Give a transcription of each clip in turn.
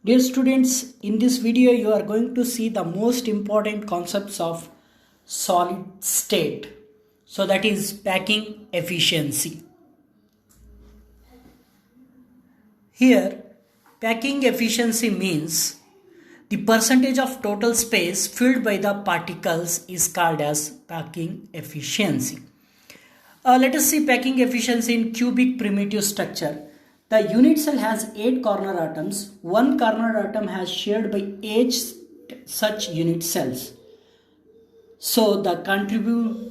Dear students, in this video you are going to see the most important concepts of solid state. So that is packing efficiency. Here packing efficiency means the percentage of total space filled by the particles is called as packing efficiency. Let us see packing efficiency in cubic primitive structure. The unit cell has 8 corner atoms. One corner atom has shared by 8 such unit cells. So the contribute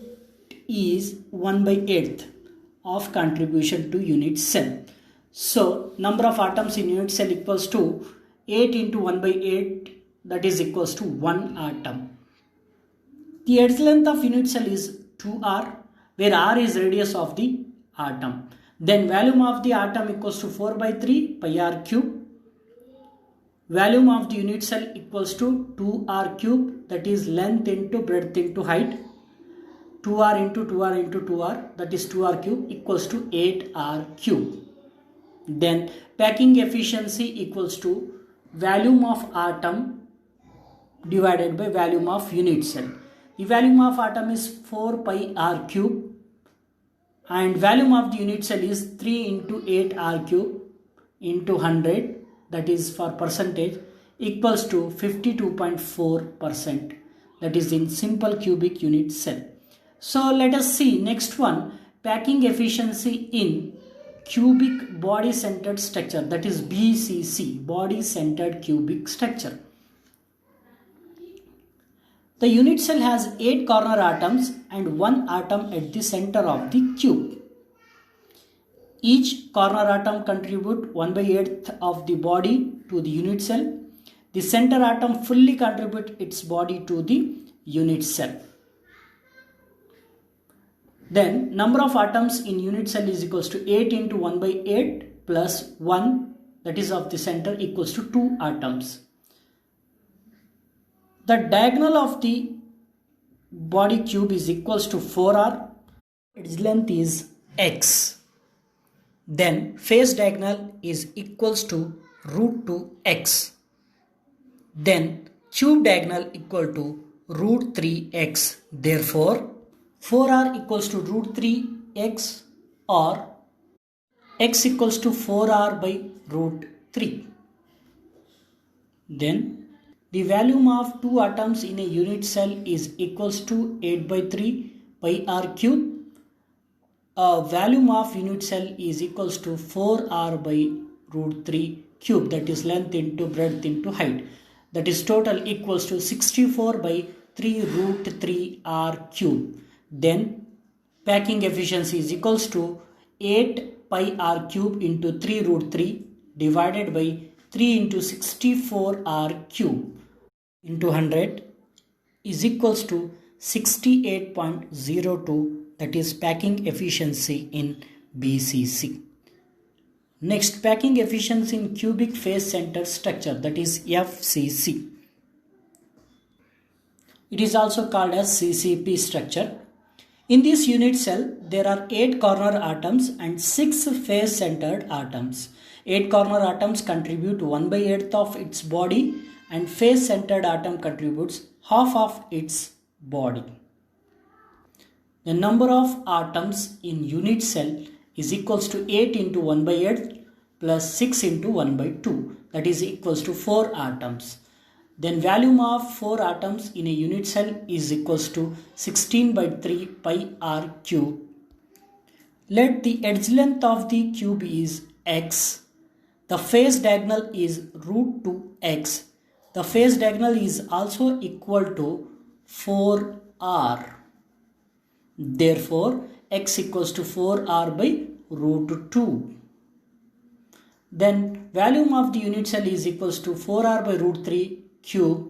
is 1 by 8th of contribution to unit cell. So number of atoms in unit cell equals to 8 into 1 by 8, that is equals to 1 atom. The edge length of unit cell is 2r, where r is radius of the atom. Then volume of the atom equals to 4 by 3 pi r cube. Volume of the unit cell equals to 2r cube, that is length into breadth into height. 2r into 2r into 2r, that is 2r cube, equals to 8r cube. Then packing efficiency equals to volume of atom divided by volume of unit cell. The volume of atom is 4 pi r cube and volume of the unit cell is 3 into 8 r cube into 100, that is for percentage, equals to 52.4%, that is in simple cubic unit cell. So let us see next one, packing efficiency in cubic body centered structure, that is BCC, body centered cubic structure. The unit cell has 8 corner atoms and 1 atom at the center of the cube. Each corner atom contributes 1 by 8th of the body to the unit cell. The center atom fully contributes its body to the unit cell. Then number of atoms in unit cell is equals to 8 into 1 by 8 plus 1, that is of the center, equals to 2 atoms. The diagonal of the body cube is equals to 4r. Its length is x. Then face diagonal is equals to root 2x. Then cube diagonal equal to root 3x. Therefore 4r equals to root 3x or x equals to 4r by root 3. Then the volume of 2 atoms in a unit cell is equals to 8 by 3 pi r cube. Volume of unit cell is equals to 4r by root 3 cube, that is length into breadth into height. That is total equals to 64 by 3 root 3 r cube. Then packing efficiency is equals to 8 pi r cube into 3 root 3 divided by 3 into 64 r cube into 100 is equals to 68.02, that is packing efficiency in BCC. Next, packing efficiency in cubic face center structure, that is FCC. It is also called as CCP structure. In this unit cell, there are 8 corner atoms and 6 face centered atoms. 8 corner atoms contribute 1 by 8th of its body and face centered atom contributes half of its body. The number of atoms in unit cell is equals to 8 into 1 by 8 plus 6 into 1 by 2, that is equals to 4 atoms. Then volume of 4 atoms in a unit cell is equals to 16 by 3 pi r cube. Let the edge length of the cube is x. The face diagonal is root 2x. The face diagonal is also equal to 4r. Therefore, x equals to 4r by root 2. Then volume of the unit cell is equals to 4r by root 3 cube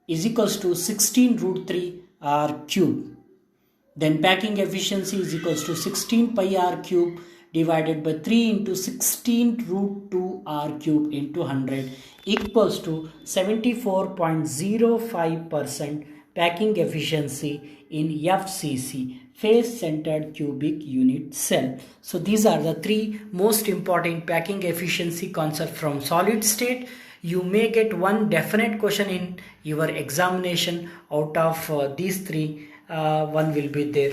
is equals to 16 root 3 r cube. Then packing efficiency is equals to 16 pi r cube divided by 3 into 16 root 2 r cube into 100 equals to 74.05% packing efficiency in FCC. face-centered cubic unit cell. So these are the three most important packing efficiency concepts from solid state. You may get one definite question in your examination out of these three. One will be there.